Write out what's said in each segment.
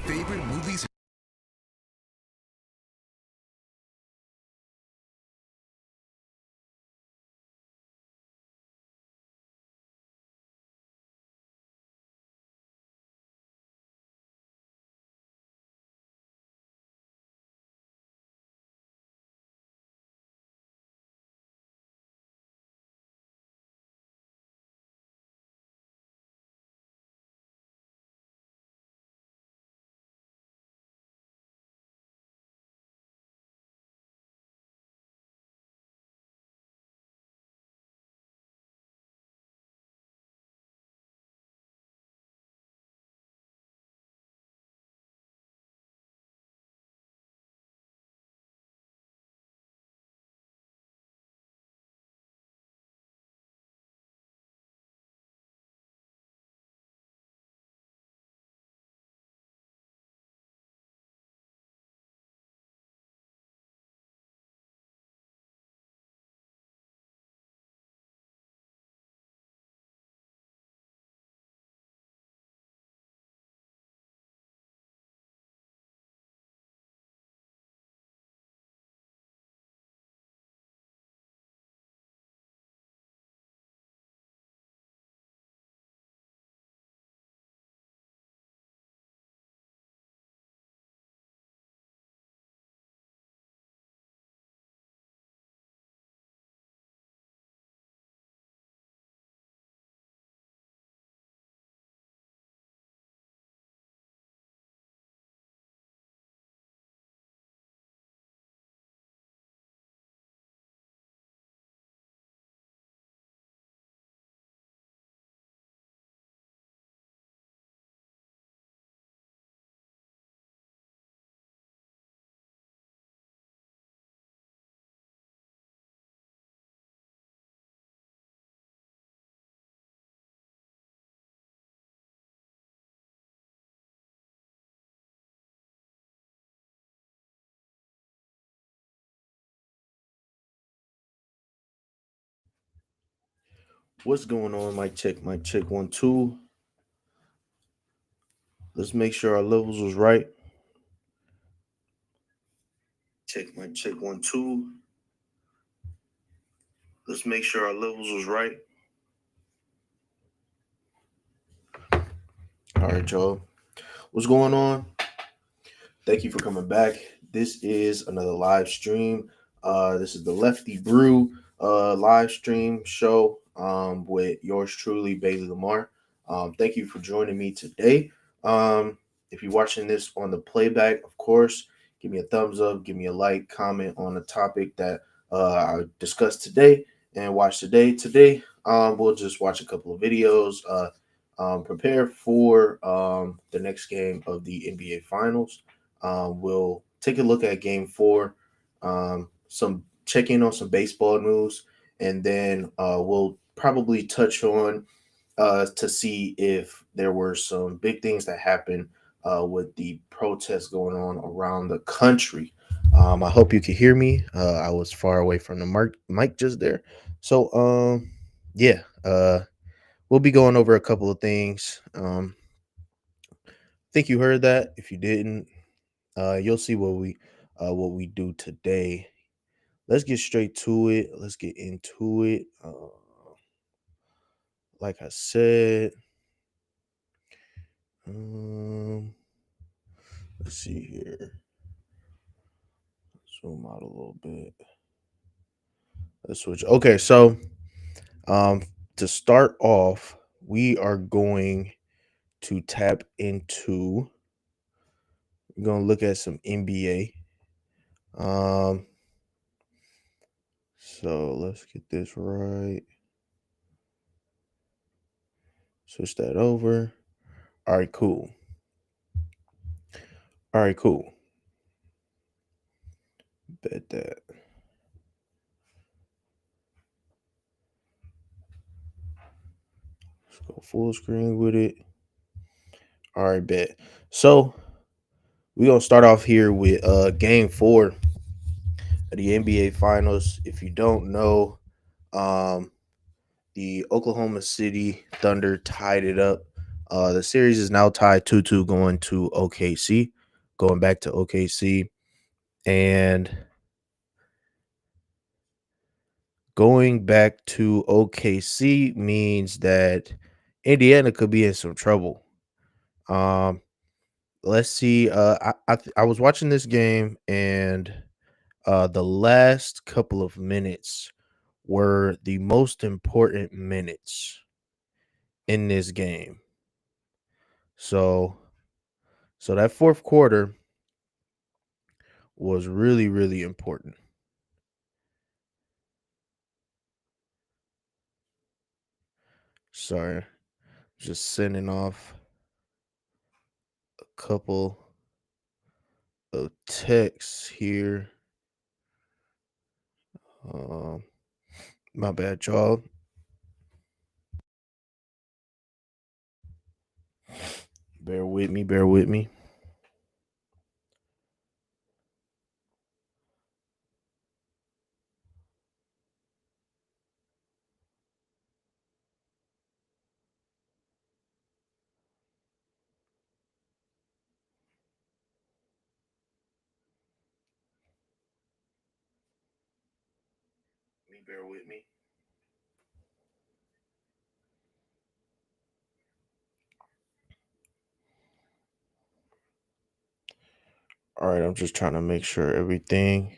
favorite movies. What's going on? Mic check 1 2. Let's make sure our levels was right. Mic check 1 2. Let's make sure our levels was right. All right, y'all. What's going on? Thank you for coming back. This is another live stream. This is the Lefty Brew live stream show with yours truly, Bailee Lamar. Thank you for joining me today. If you're watching this on the playback, of course, give me a thumbs up, give me a like, comment on the topic that I discussed today and watch today. Today, we'll just watch a couple of videos, prepare for the next game of the NBA Finals. We'll take a look at game four, some check in on some baseball news, and then we'll probably touch on to see if there were some big things that happened with the protests going on around the country. I hope you can hear me. I was far away from the mic just there. So, yeah, we'll be going over a couple of things. Think you heard that. If you didn't, you'll see what we do today. Let's get straight to it. Let's get into it. Like I said, um, let's see here. Zoom out a little bit. Let's switch. Okay, so um, to start off, we are going to tap into. We're gonna look at some NBA. Um, so let's get this right. Switch that over. All right, cool. All right, cool. Bet that. Let's go full screen with it. All right, bet. So we're gonna start off here with game four of the NBA Finals. If you don't know, um, the Oklahoma City Thunder tied it up The series is now tied 2-2 going to OKC, going back to OKC. And going back to OKC means that Indiana could be in some trouble. Let's see. I was watching this game, and the last couple of minutes were the most important minutes in this game. So that fourth quarter was really, really important. Sorry, just sending off a couple of texts here. My bad, y'all. Bear with me. Bear with me. Bear with me. All right, I'm just trying to make sure everything.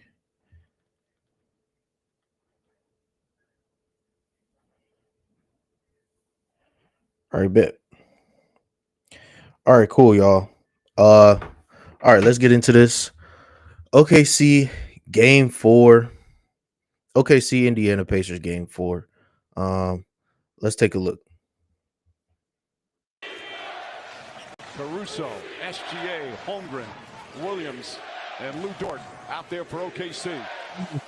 All right, bet. All right, cool, y'all. All right, let's get into this. OKC game 4. OKC Indiana Pacers game 4. Let's take a look. Caruso, SGA, Holmgren, Williams, and Lou Dort out there for OKC.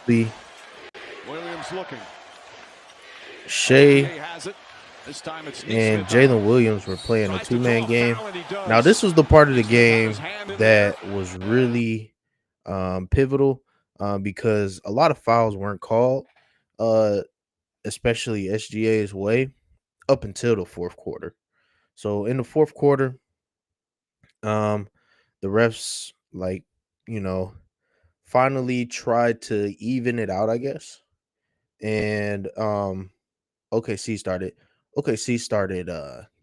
Williams looking. Shea has it. This time it's and Jalen Williams were playing a two-man game. Now, this was the part of the game that was really pivotal because a lot of fouls weren't called, especially SGA's way, up until the fourth quarter. So in the fourth quarter, the refs, finally tried to even it out, I guess. And OKC started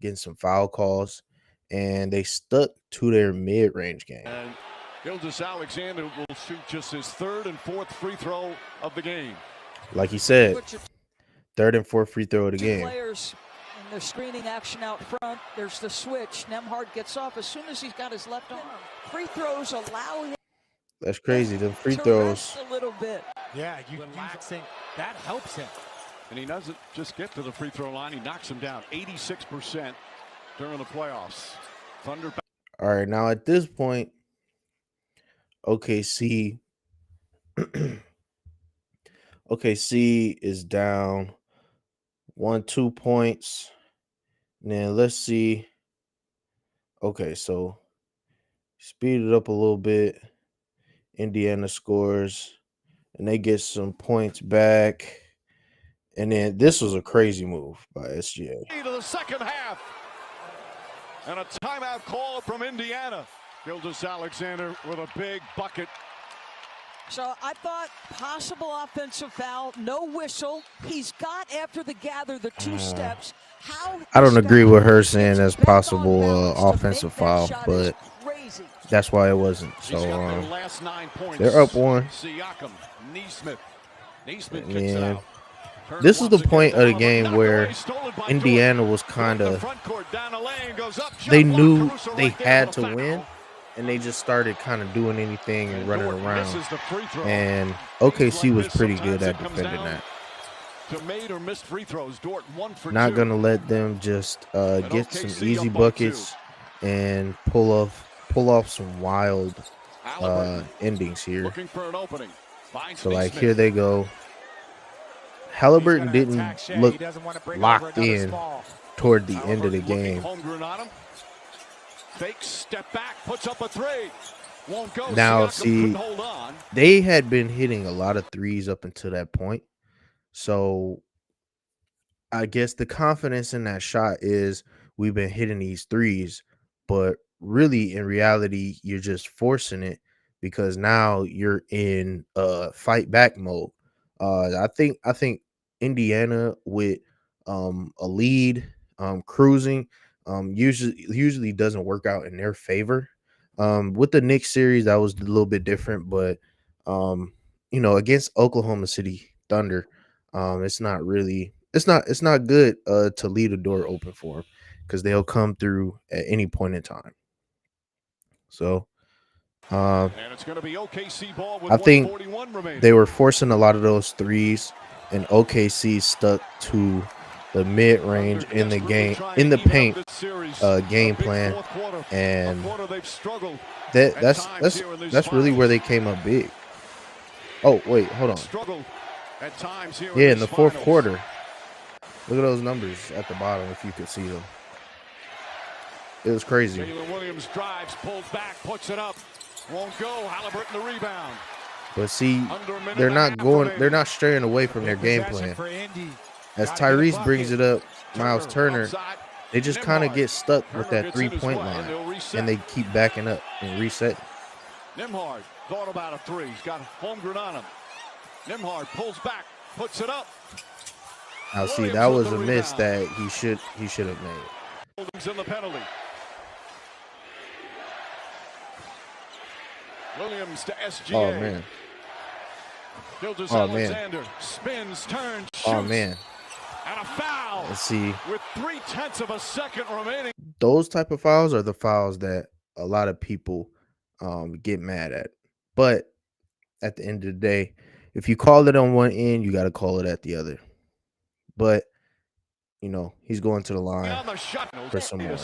getting some foul calls, and they stuck to their mid-range game. And Gilgeous-Alexander will shoot just his third and fourth free throw of the game. Like he said, third and fourth free throw of the game. Players in their screening action out front. There's the switch. Nembhard gets off as soon as he's got his left arm. Free throws allow him. That's crazy. Them free throws. A little bit. Yeah, you relaxing. That helps him. And he doesn't just get to the free throw line. He knocks him down 86% during the playoffs. Thunder. All right, now at this point, OKC is down 1-2 points. And then let's see. Okay, so speed it up a little bit. Indiana scores, and they get some points back. And then this was a crazy move by SGA. To the second half. And a timeout call from Indiana. Gilgeous-Alexander with a big bucket. So I thought possible offensive foul, no whistle. He's got after the gather the two steps. I don't agree with her saying that's possible offensive foul, but that's why it wasn't. So they're up one. And this is the point of the game where Indiana was kind of, they knew they had to win, and they just started kind of doing anything and running around. And OKC was pretty good at defending that. Not going to let them just get some easy buckets and pull off some wild endings here. So, like, here they go. Halliburton didn't look locked in toward the end of the game. Fake step back, puts up a three. Won't go. Now, see, they had been hitting a lot of threes up until that point. So I guess the confidence in that shot is we've been hitting these threes, but really in reality, you're just forcing it because now you're in fight back mode. I think Indiana with a lead, cruising, usually doesn't work out in their favor. With the Knicks series, that was a little bit different, but against Oklahoma City Thunder, it's not good to leave the door open for them because they'll come through at any point in time. So And it's going to be OKC ball with I think 141 remaining. they were forcing a lot of those threes, and OKC stuck to the mid range in the game, in the paint game plan, and that's really where they came up big. Oh wait, hold on. Yeah, in the fourth quarter. Look at those numbers at the bottom if you could see them. It was crazy. Jalen Williams drives, pulls back, puts it up. Won't go. Halliburton the rebound. But see, they're not straying away from their game plan. As Tyrese brings it up, Miles Turner, they just kind of get stuck with that 3-point line, and they keep backing up and resetting. Nembhard thought about a three. He's got Holmgren on him. Nembhard pulls back, puts it up. Now see, that was a miss that he should have made. Williams in the penalty. Williams to SGA. Oh man. Alexander spins, turns, shoots. Oh man. And a foul. Let's see. With 0.3 of a second remaining. Those type of fouls are the fouls that a lot of people get mad at. But at the end of the day, if you call it on one end, you got to call it at the other. But he's going to the line for some more.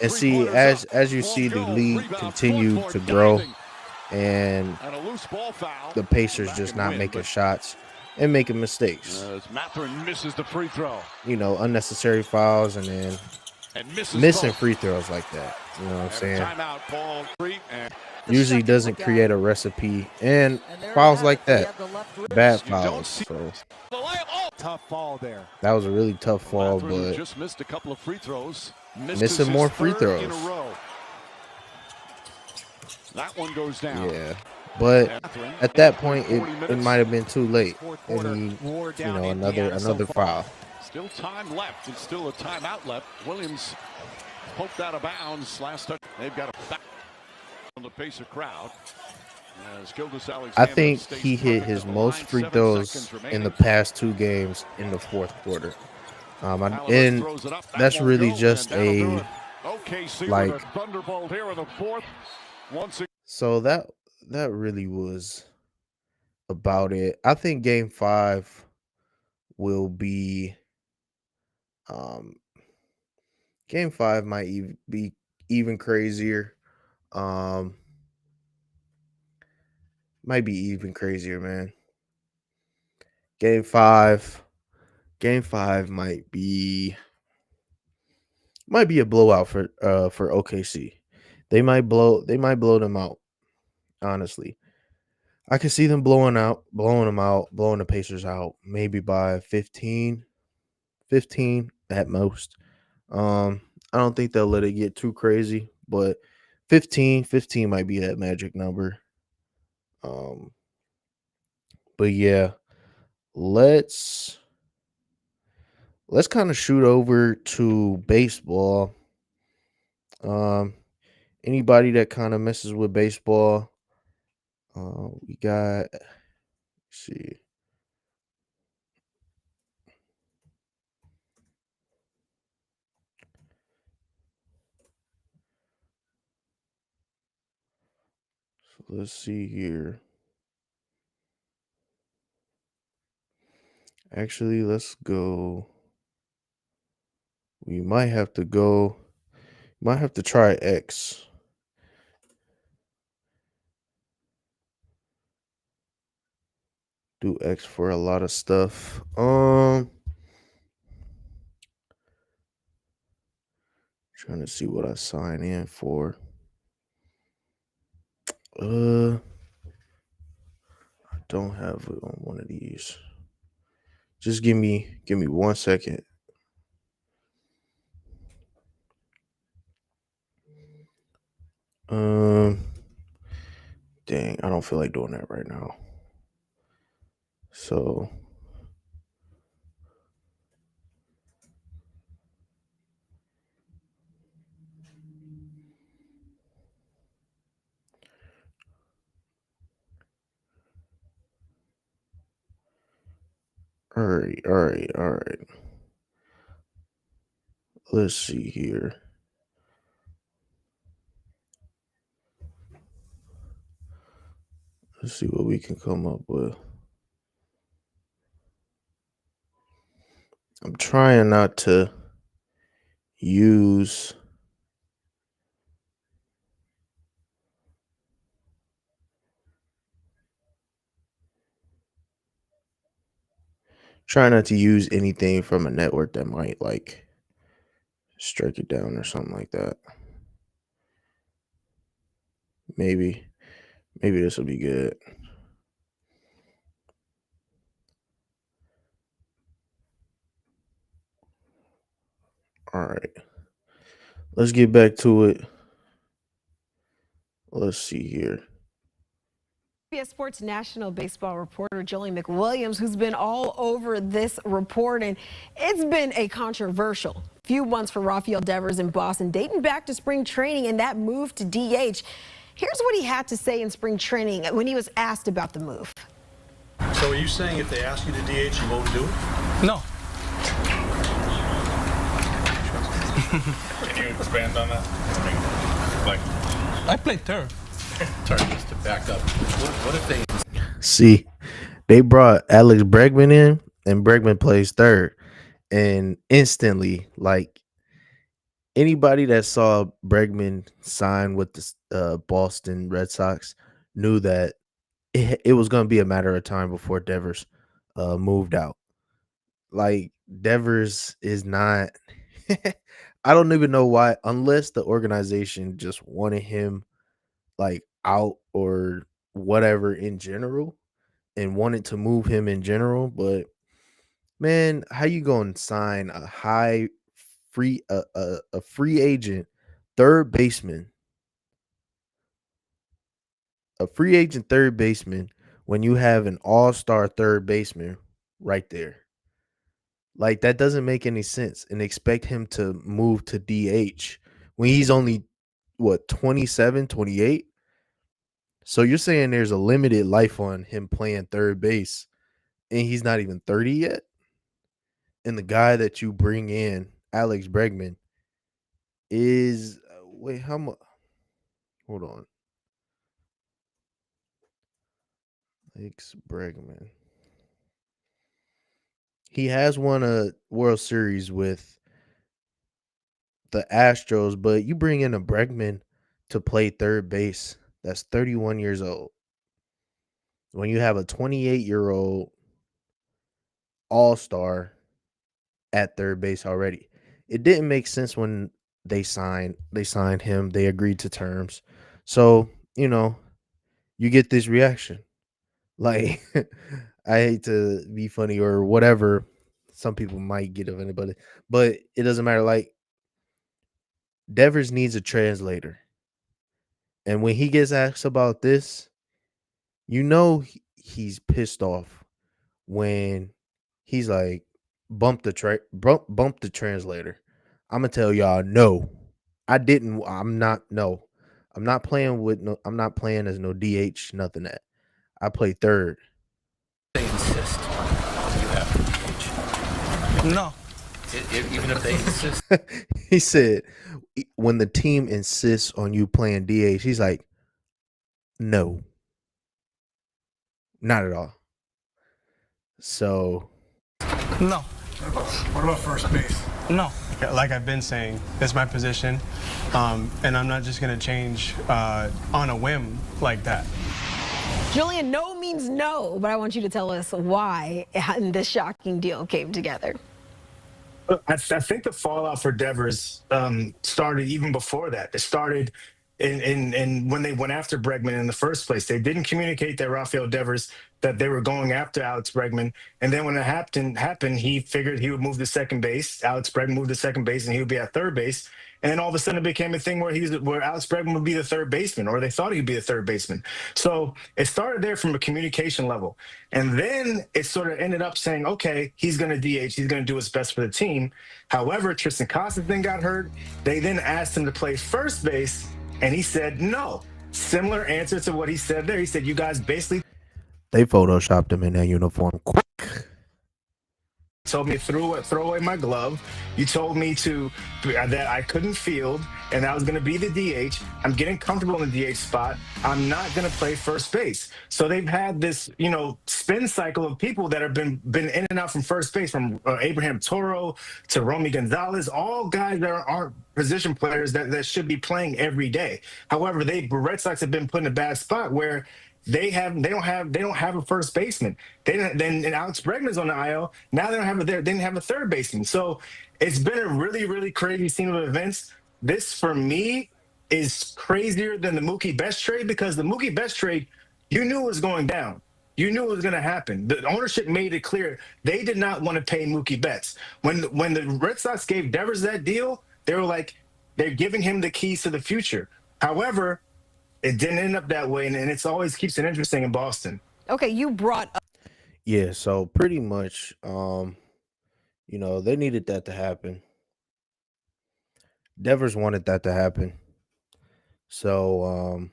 And see, as you see the league continue to grow, and the Pacers just not making shots and making mistakes. Mathurin misses the free throw. Unnecessary fouls and then missing free throws like that. You know what I'm saying? Timeout ball three and usually doesn't create a recipe, and fouls like that, bad fouls. So tough fall there. that was a really tough fall, but just missed a couple of free throws. Missing more free throws. That one goes down. Yeah, but at that point, it might have been too late, and he, another foul. Still time left. It's still a timeout left. Williams poked out of bounds last touch. They've got a back from the Pacer crowd. I think he hit his most free throws in the past 2 games in the fourth quarter. And that's really just a so that really was about it. I think game 5 will be game 5 might be even crazier. Might be even crazier, man. Game 5 might be a blowout for OKC. They might blow them out. Honestly, I can see them blowing the Pacers out, maybe by 15 at most. I don't think they'll let it get too crazy, but 15 might be that magic number. But yeah, let's kind of shoot over to baseball. Anybody that kind of messes with baseball, we got, let's see. So let's see here. Actually, let's go. We might have to go. Might have to try X. Do X for a lot of stuff. Trying to see what I sign in for. I don't have it on one of these. Just give me 1 second. Dang, I don't feel like doing that right now. So all right. Let's see here. Let's see what we can come up with. I'm trying not to use anything from a network that might like strike it down or something like that. Maybe this will be good. All right. Let's get back to it. Let's see here. CBS Sports national baseball reporter Jillian McWilliams, who's been all over this report, and it's been a controversial few months for Rafael Devers in Boston, dating back to spring training and that move to DH. Here's what he had to say in spring training when he was asked about the move. So are you saying if they ask you to DH, you won't do it? No. Can you expand on that? I played third. Sorry, just to back up. What if they... See, they brought Alex Bregman in, and Bregman plays third. And instantly, like anybody that saw Bregman sign with the Boston Red Sox knew that it was going to be a matter of time before Devers moved out. Like Devers is not. I don't even know why, unless the organization just wanted him like out or whatever in general and wanted to move him in general. But man, how you gonna sign a high free a free agent third baseman, when you have an all-star third baseman right there? Like that doesn't make any sense, and expect him to move to DH when he's only what 27, 28. So you're saying there's a limited life on him playing third base, and he's not even 30 yet? And the guy that you bring in, Alex Bregman, is wait, how much? Hold on. Alex Bregman. He has won a World Series with the Astros, but you bring in a Bregman to play third base that's 31 years old. When you have a 28-year-old all-star at third base already. It didn't make sense when they signed him, they agreed to terms. So, you get this reaction. Like I hate to be funny or whatever. Some people might get offended, but it doesn't matter. Like Devers needs a translator. And when he gets asked about this, he's pissed off when he's like, bump the translator. I'm gonna tell y'all, no, I didn't. I'm not. No, I'm not playing with no. I'm not playing as no DH. Nothing that. I play third. They insist you have to DH. No. Even if they insist. He said, when the team insists on you playing DH, he's like, no, not at all. So, No. What about first base? No. Like I've been saying, that's my position, and I'm not just going to change on a whim like that. Jillian, no means no, but I want you to tell us why this shocking deal came together. I think the fallout for Devers started even before that. It started and when they went after Bregman in the first place. They didn't communicate that Rafael Devers that they were going after Alex Bregman. And then when it happened, he figured he would move to second base. Alex Bregman moved to second base, and he would be at third base. And then all of a sudden, it became a thing where Alex Bregman would be the third baseman, or they thought he'd be the third baseman. So it started there from a communication level, and then it sort of ended up saying, okay, he's going to DH, he's going to do his best for the team. However, Tristan Casas then got hurt. They then asked him to play first base, and he said no. Similar answer to what he said there. He said, you guys basically They photoshopped him in that uniform quick. told me to throw away my glove. You told me that I couldn't field, and that was going to be the DH. I'm getting comfortable in the DH spot. I'm not going to play first base. So they've had this, spin cycle of people that have been in and out from first base, from Abraham Toro to Romy Gonzalez, all guys that aren't position players that should be playing every day. However, the Red Sox have been put in a bad spot where they don't have a first baseman. Then Alex Bregman's on the IL. Now they didn't have a third baseman. So it's been a really, really crazy scene of events. This for me is crazier than the Mookie Betts trade, because the Mookie Betts trade, you knew it was going down. You knew it was going to happen. The ownership made it clear they did not want to pay Mookie Betts. When the Red Sox gave Devers that deal, they were like, they're giving him the keys to the future. However, it didn't end up that way, and it's always keeps it interesting in Boston. Okay, you brought up. Yeah, so pretty much, they needed that to happen. Devers wanted that to happen. So,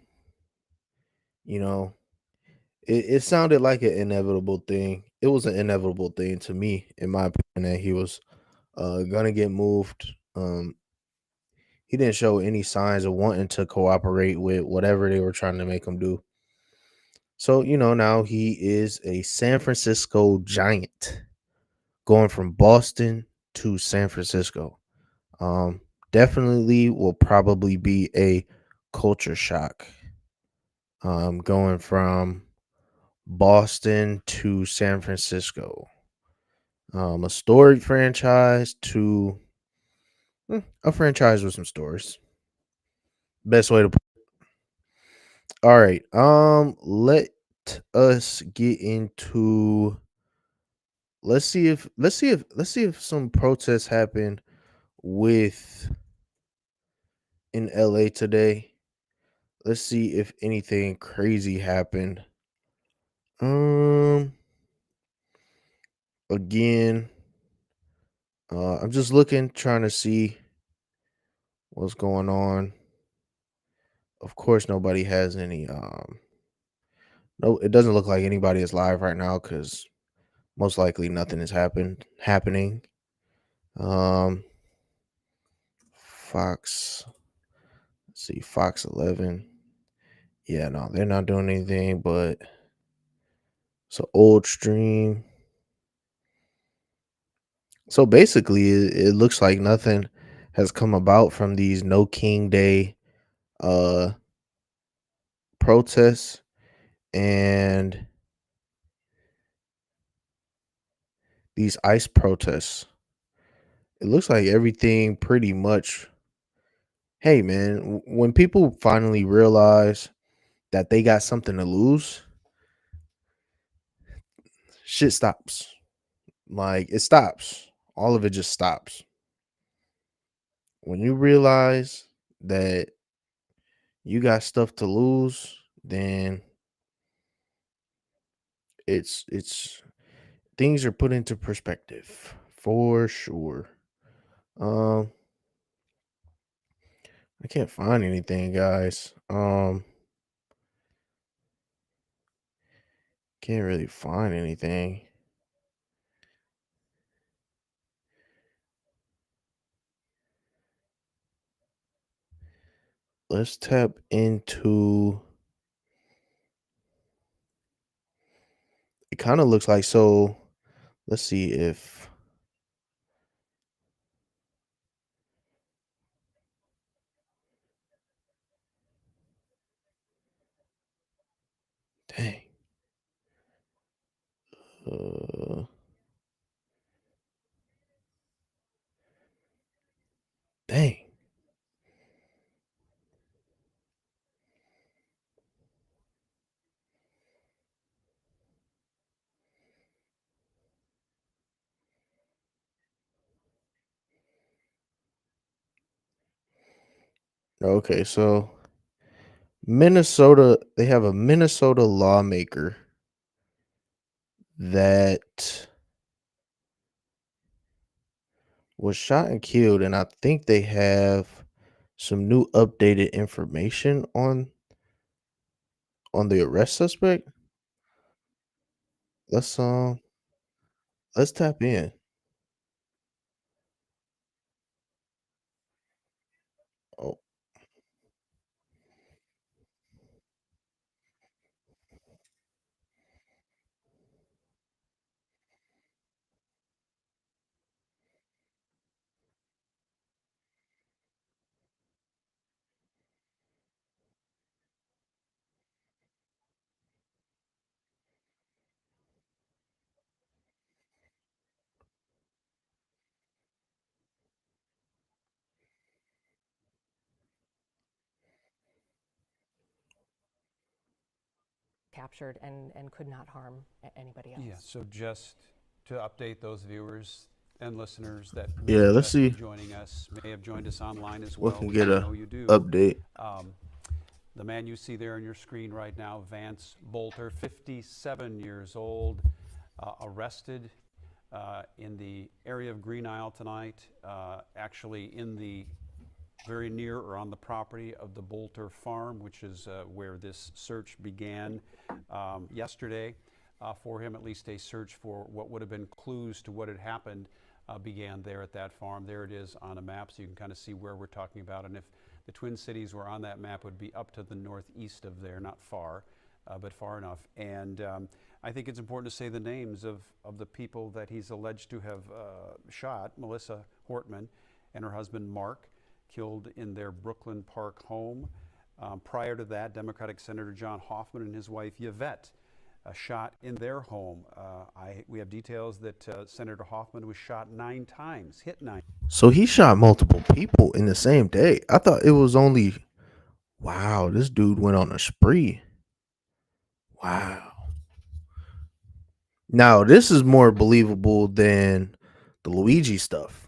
it sounded like an inevitable thing. It was an inevitable thing to me, in my opinion, that he was gonna get moved. He didn't show any signs of wanting to cooperate with whatever they were trying to make him do. So, now he is a San Francisco Giant, going from Boston to San Francisco. Definitely will probably be a culture shock. Going from Boston to San Francisco. A storied franchise to a franchise with some stories. Best way to put it. All right. Let us get into. Let's see if some protests happen with in LA today. Let's see if anything crazy happened. Again, I'm just looking, trying to see what's going on. Of course, nobody has any. No, it doesn't look like anybody is live right now because most likely nothing is happening. Fox. Let's see, Fox 11. Yeah, no, they're not doing anything, but it's an old stream. So basically, it looks like nothing has come about from these No King Day protests, and these ICE protests. It looks like everything pretty much. Hey, man, when people finally realize that they got something to lose, shit stops. Like, it stops. All of it just stops. When you realize that you got stuff to lose, then it's things are put into perspective for sure. I can't find anything, guys. Can't really find anything. Let's tap into. It kind of looks like so. Let's see if. Dang. Dang. Okay, so Minnesota, they have a Minnesota lawmaker that was shot and killed, and I think they have some new updated information on the arrest suspect. Let's let's tap in. Oh, captured and could not harm anybody else. Yeah, so just to update those viewers and listeners that may yeah, let's just be see joining us, may have joined us online as we well, can which get we a know you do. update. The man you see there on your screen right now, Vance Bolter, 57 years old, arrested in the area of Green Isle tonight, actually in the very near or on the property of the Bolter farm, which is where this search began yesterday. For him, at least a search for what would have been clues to what had happened began there at that farm. There it is on a map, so you can kind of see where we're talking about. And if the Twin Cities were on that map, it would be up to the northeast of there, not far, but far enough. And I think it's important to say the names of the people that he's alleged to have shot. Melissa Hortman and her husband Mark, killed in their Brooklyn Park home. Prior to that, Democratic Senator John Hoffman and his wife Yvette shot in their home. We have details that Senator Hoffman was shot 9 times, hit 9. So he shot multiple people in the same day. I thought it was only wow, this dude went on a spree. Wow. Now, this is more believable than the Luigi stuff.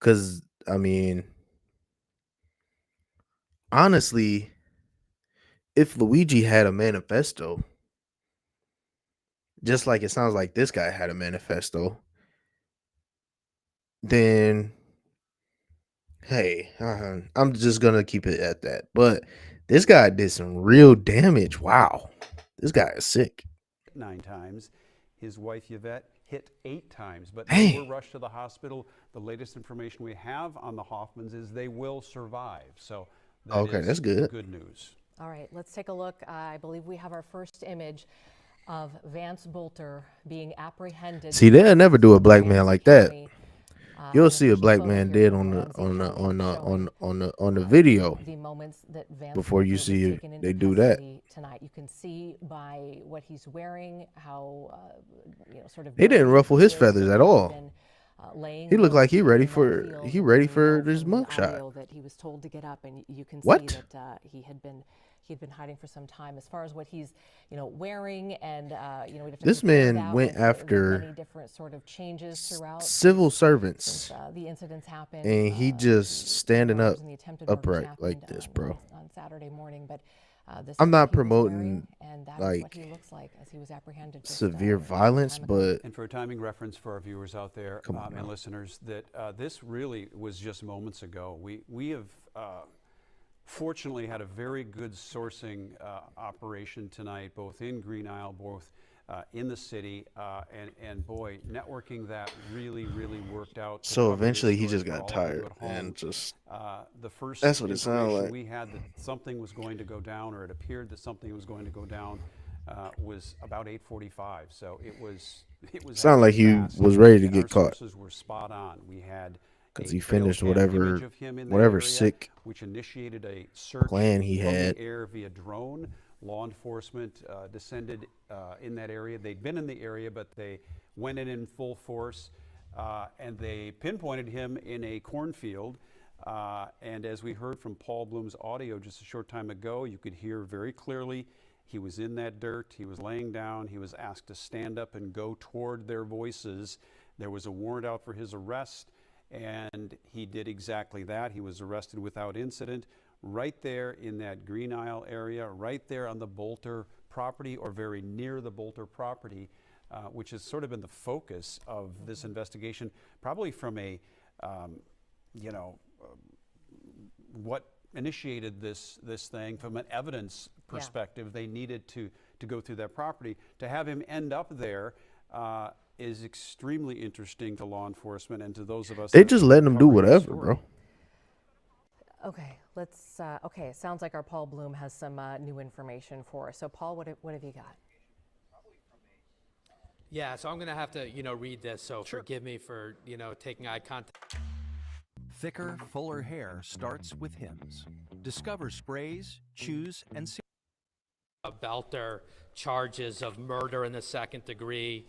Cuz I mean, honestly, if Luigi had a manifesto, just like it sounds like this guy had a manifesto, then hey, I'm just gonna keep it at that. But this guy did some real damage. Wow, this guy is sick. 9 times. His wife Yvette hit 8 times, but they Hey, were rushed to the hospital. The latest information we have on the Hoffmans is they will survive. So that okay, is that's good. good news. All right, let's take a look. I believe we have our first image of Vance Bolter being apprehended. See, they'll never do a black man Ramsey like that. County. You'll An see a official black photo man here dead from on the Ramsey County showing, on the video the moments that Vance before you Bolter was see it. taken into They do that. custody tonight. You can see by what he's wearing how sort of They didn't dirty ruffle he his is. feathers at He's all. been, laying He looked like low in that field. he ready We for know this from the mugshot. audio that he was told to get up, and you can see What? that he had been hiding for some time. As far as what he's wearing, and we'd have to This compare man that went with the after many different sort of changes throughout civil since servants, the incidents happened. and he just standing up And the attempted upright murders like happened this, bro. on Saturday morning, but this I'm is not what he was promoting, wearing, and that is what like, he looks like as he was apprehended just severe a short violence, time ago. but And for a timing reference for our viewers out there Come on and now. listeners, that this really was just moments ago. We have fortunately had a very good sourcing operation tonight, both in Green Isle, both in the city, and boy, networking that really worked out. To so cover this eventually he story just for got all of you tired at home. and just The first that's what it sounded information like. we had that something was going to go down, or it appeared that something was going to go down, was about 8:45. So it was Sounded like happening he fast, was ready to and our get caught sources were spot on. We had because a he trail finished cam image of him in that area, sick which initiated a search plan he from had. the air via drone. Law enforcement descended in that area. They'd been in the area, but they went in full force, and they pinpointed him in a cornfield. And as we heard from Paul Bloom's audio just a short time ago, you could hear very clearly he was in that dirt. He was laying down. He was asked to stand up and go toward their voices. There was a warrant out for his arrest, And he did exactly that. He was arrested without incident right there in that Green Isle area, right there on the Bolter property or very near the Bolter property, which has sort of been the focus of this investigation, probably from a, what initiated this thing from an evidence perspective. They needed to go through that property. To have him end up there is extremely interesting to law enforcement and to those of us. They just letting him do whatever, bro. Okay, let's. Okay, it sounds like our Paul Bloom has some new information for us. So, Paul, what have you got? Yeah, so I'm going to have to, read this. So forgive me for, taking eye contact. Thicker, fuller hair starts with Hims. Discover sprays, chews, and Belter charges of murder in the second degree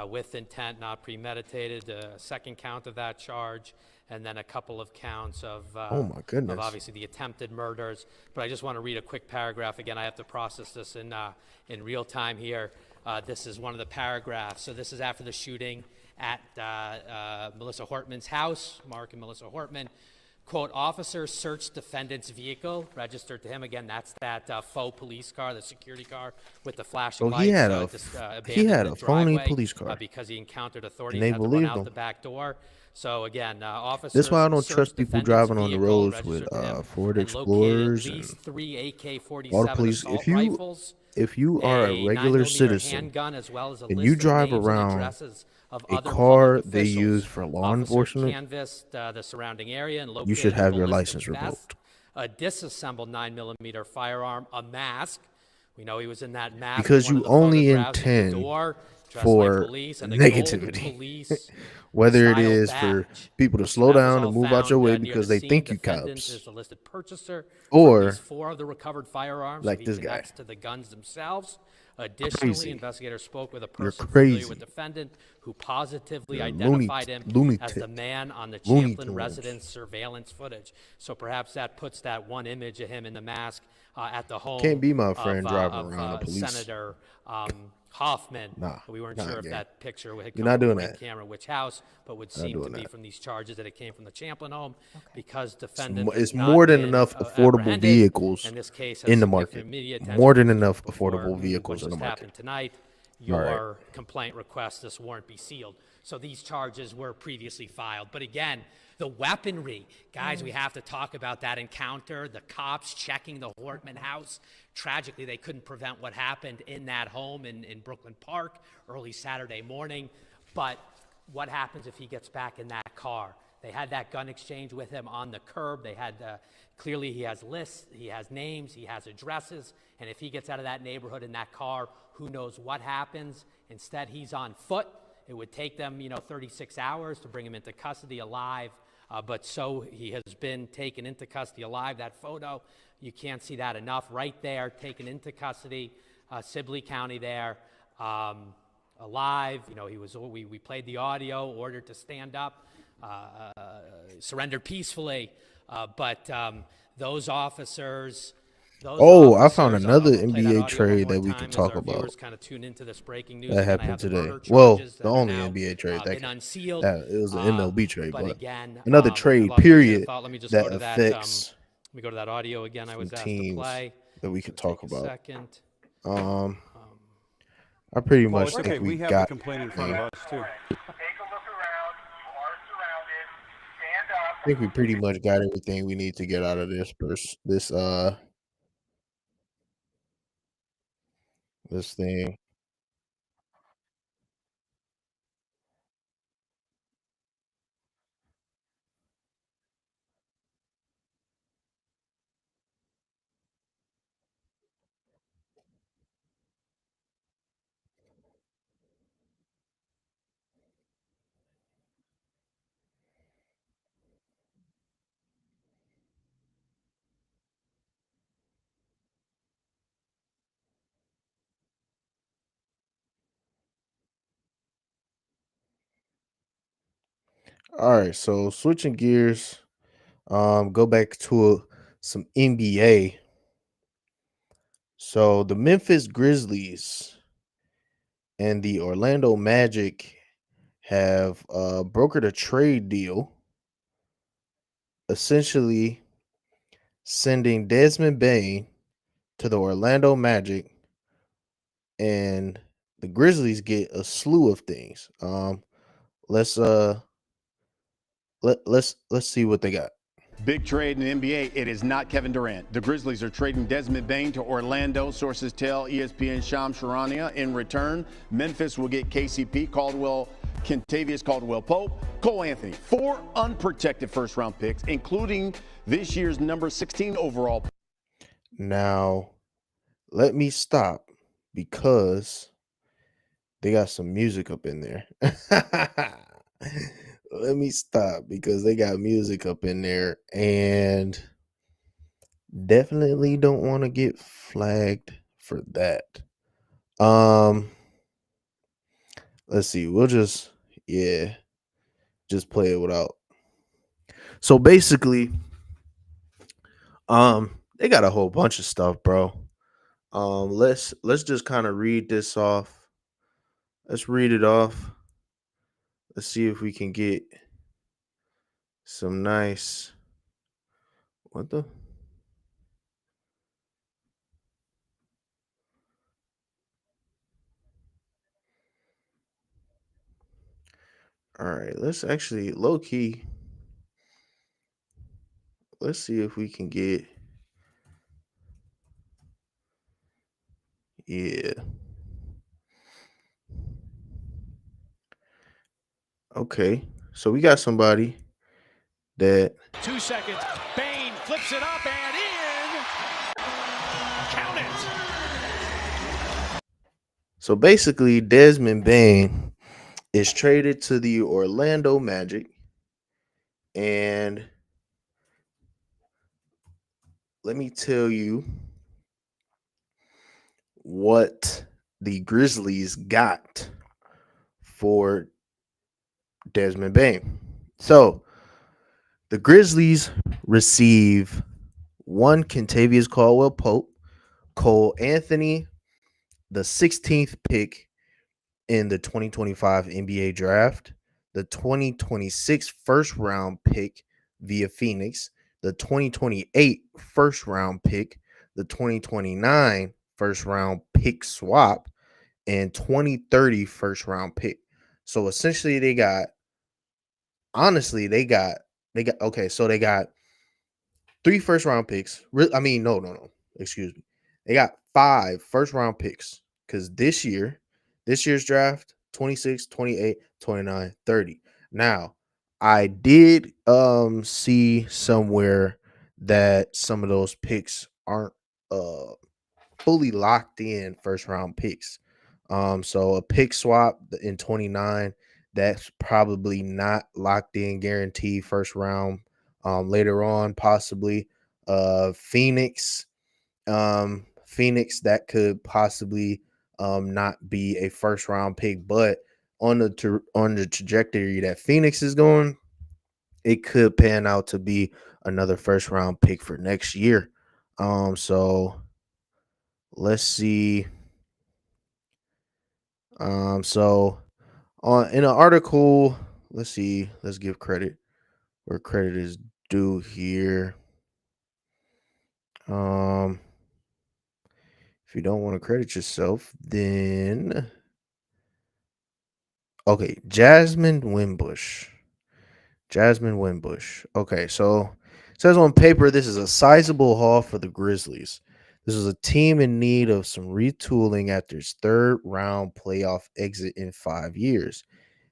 with intent, not premeditated. The second count of that charge, and then a couple of counts of, oh my goodness, of obviously the attempted murders. But I just want to read a quick paragraph again. I have to process this in real time here. This is one of the paragraphs. So this is after the shooting at Melissa Hortman's house, Mark and Melissa Hortman. Quote, officers searched defendant's vehicle, registered to him. Again, that's that faux police car, the security car with the flashing lights. He had a phony police car. Because he encountered authorities and had to run out the back door. So again, officers. That's why I don't trust people driving on the roads with Ford Explorers and three AK-47 all the police. If you are a regular citizen and you drive around a car they use for law enforcement, canvassed the surrounding area and you should have your license revoked. A disassembled 9mm firearm, a mask. We know he was in that mask because you only intend for negativity, whether it is for people to slow down and move out your way because they think you cops, or four of the recovered firearms, like this guy. Next to the guns themselves. Additionally, investigators spoke with a person familiar with defendant who positively identified him as the man on the Champlin residence surveillance footage. So perhaps that puts that one image of him in the mask at the home. Can't be my friend driving around the police. Senator Hoffman. Nah, we weren't sure if that picture had come from the camera, which house, but would seem to be from these charges that it came from the Champlin home because defendant. It's more than enough affordable vehicles in the market. More than enough affordable vehicles in the market. Tonight, your complaint requests this warrant be sealed. So these charges were previously filed, but again, the weaponry, guys, we have to talk about that encounter. The cops checking the Hortman house. Tragically, they couldn't prevent what happened in that home in Brooklyn Park early Saturday morning. But what happens if he gets back in that car? They had that gun exchange with him on the curb. They had clearly he has lists, he has names, he has addresses. And if he gets out of that neighborhood in that car, who knows what happens? Instead, he's on foot. It would take them, 36 hours to bring him into custody alive. But so he has been taken into custody alive. That photo, you can't see that enough. Right there, taken into custody, Sibley County there, alive. He was. We played the audio, ordered to stand up, surrendered peacefully. But those officers. I found another NBA trade that we can talk about. Kind of tune into this breaking news that happened today. Well, the only NBA trade that it was an MLB trade, but again, another trade period that affects. Let me go to that audio again. I was asked to play that we could talk about. Second. I pretty much think we have got a complaint in front of us too. I think we pretty much got everything we need to get out of this this thing. All right, so switching gears, go back to some NBA. So the Memphis Grizzlies and the Orlando Magic have brokered a trade deal essentially sending Desmond Bain to the Orlando Magic, and the Grizzlies get a slew of things. Let's let's see what they got. Big trade in the NBA. It is not Kevin Durant. The Grizzlies are trading Desmond Bain to Orlando. Sources tell ESPN Shams Charania. In return, Memphis will get KCP, Kentavious Caldwell-Pope, Cole Anthony. 4 unprotected first-round picks, including this year's number 16 overall. Now, let me stop because they got some music up in there. Let me stop because they got music up in there and definitely don't want to get flagged for that. Let's see. We'll just play it without. So basically, they got a whole bunch of stuff, bro. Let's just kind of read this off. Let's read it off. Let's see if we can get some nice. What the? All right, let's actually low key. Let's see if we can get. Yeah. Okay, so we got somebody that 2 seconds. Bain flips it up and in. Count it. So basically, Desmond Bain is traded to the Orlando Magic, and let me tell you what the Grizzlies got for Desmond Bain. So the Grizzlies receive 1 Kentavious Caldwell-Pope, Cole Anthony, the 16th pick in the 2025 NBA draft, the 2026 first round pick via Phoenix, the 2028 first round pick, the 2029 first round pick swap, and 2030 first round pick. So essentially they got 3 first round picks. No. Excuse me. They got 5 first round picks because this year's draft, 26, 28, 29, 30. Now, I did see somewhere that some of those picks aren't fully locked in first round picks. So a pick swap in 29, that's probably not locked in, guaranteed first round. Later on, possibly Phoenix, that could possibly not be a first round pick, but on the trajectory that Phoenix is going, it could pan out to be another first round pick for next year. So let's see. So in an article, let's give credit where credit is due here. If you don't want to credit yourself, then okay, Jasmine Wimbush. Okay, so it says on paper this is a sizable haul for the Grizzlies. This is a team in need of some retooling after its 3rd round playoff exit in 5 years.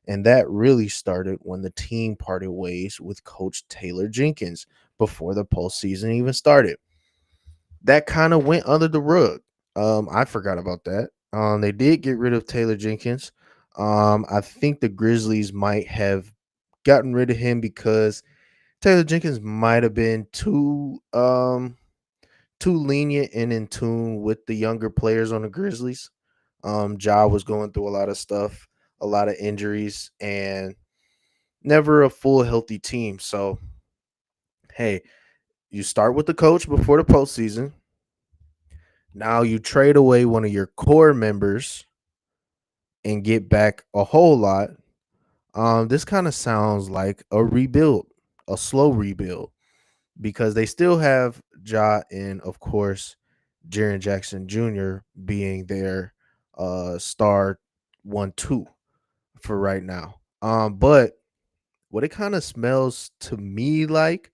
And that really started when the team parted ways with Coach Taylor Jenkins before the postseason even started. That kind of went under the rug. I forgot about that. They did get rid of Taylor Jenkins. I think the Grizzlies might have gotten rid of him because Taylor Jenkins might have been too lenient and in tune with the younger players on the Grizzlies. Ja was going through a lot of stuff, a lot of injuries, and never a full healthy team. So, hey, you start with the coach before the postseason. Now you trade away one of your core members and get back a whole lot. This kind of sounds like a rebuild, a slow rebuild. because they still have Ja and, of course, Jaren Jackson Jr. being their star 1-2 for right now. But what it kind of smells to me like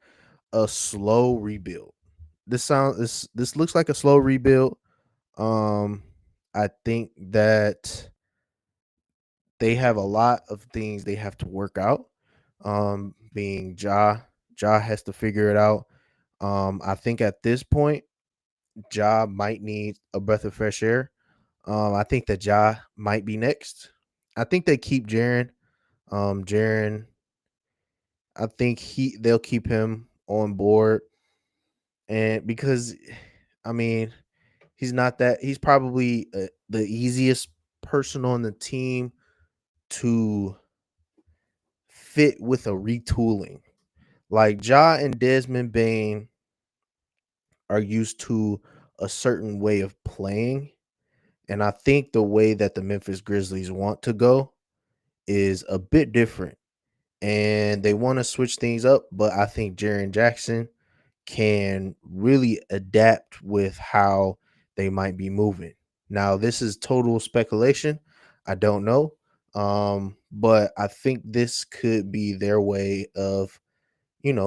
a slow rebuild. This looks like a slow rebuild. I think that they have a lot of things they have to work out. Being Ja has to figure it out. I think at this point, Ja might need a breath of fresh air. I think that Ja might be next. I think they keep Jaren. Jaren, I think they'll keep him on board, and because, I mean, he's probably the easiest person on the team to fit with a retooling. Like Ja and Desmond Bain are used to a certain way of playing, and I think the way that the Memphis Grizzlies want to go is a bit different. And they want to switch things up, but I think Jaren Jackson can really adapt with how they might be moving. Now, this is total speculation. I don't know. But I think this could be their way of,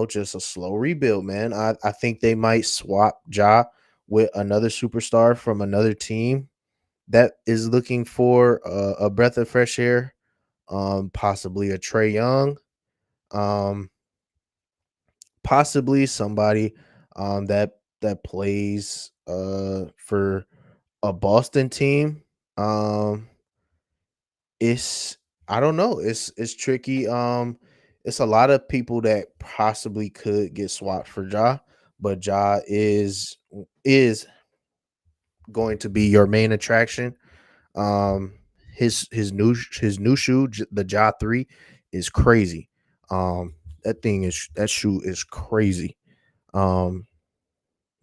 just a slow rebuild, man. I think they might swap Ja with another superstar from another team that is looking for a breath of fresh air, possibly a Trey Young, um, possibly somebody that plays for a Boston team. Um, it's I don't know. It's tricky. It's a lot of people that possibly could get swapped for Ja, but Ja is going to be your main attraction. Um, his new shoe, the Ja 3, is crazy. That shoe is crazy. Um,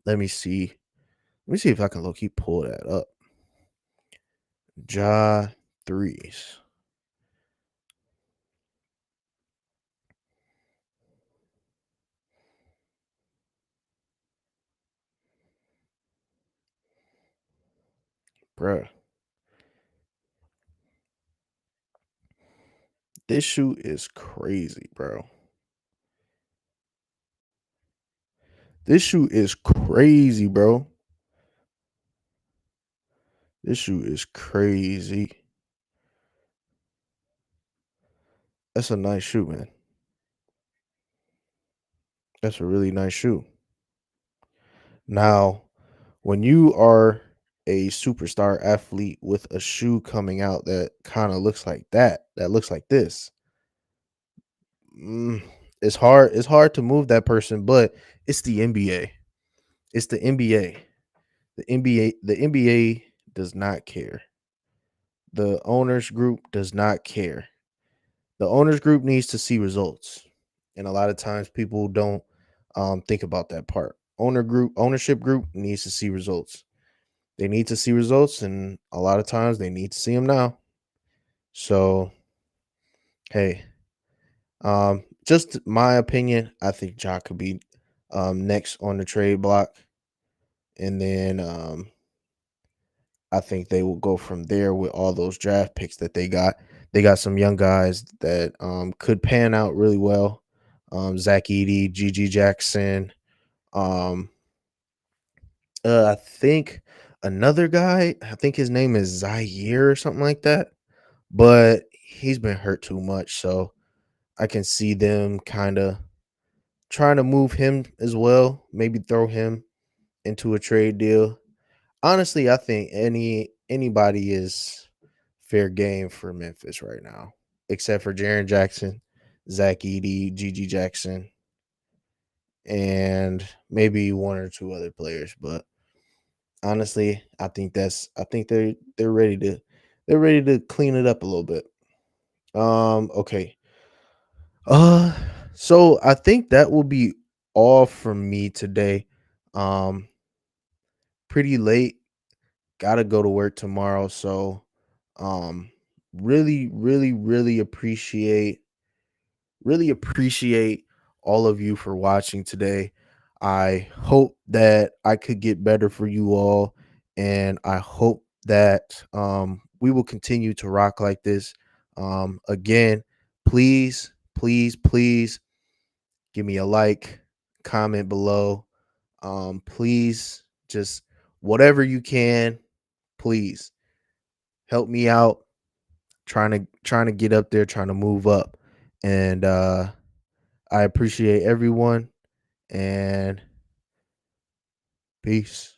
let me see. Let me see if I can low key pull that up. Ja 3s. Bruh. This shoe is crazy, bro. This shoe is crazy, bro. This shoe is crazy. That's a nice shoe, man. That's a really nice shoe. Now, when you are a superstar athlete with a shoe coming out that kind of looks like that looks like this, mm, it's hard. It's hard to move that person, but it's the NBA. It's the NBA. The NBA does not care. The owners group does not care. The owners group needs to see results, and a lot of times people don't think about that part. Ownership group needs to see results. They need to see results, and a lot of times they need to see them now. So, hey, just my opinion. I think Ja could be next on the trade block, and then I think they will go from there with all those draft picks that they got. They got some young guys that could pan out really well. Zach Edey, Gigi Jackson. Um, I think another guy. I think his name is Zaire or something like that. But he's been hurt too much, so I can see them kind of trying to move him as well. Maybe throw him into a trade deal. Honestly, I think anybody is fair game for Memphis right now, except for Jaren Jackson, Zach Edey, Gigi Jackson, and maybe one or two other players. But honestly, I think they're ready to clean it up a little bit. Okay. Uh so I think that will be all from me today. Um Pretty late. Gotta go to work tomorrow. So um really appreciate all of you for watching today. I hope that I could get better for you all, and I hope that we will continue to rock like this. Again, please, please, please give me a like, comment below. Please, just whatever you can, please help me out. Trying to get up there, trying to move up, and I appreciate everyone. And peace.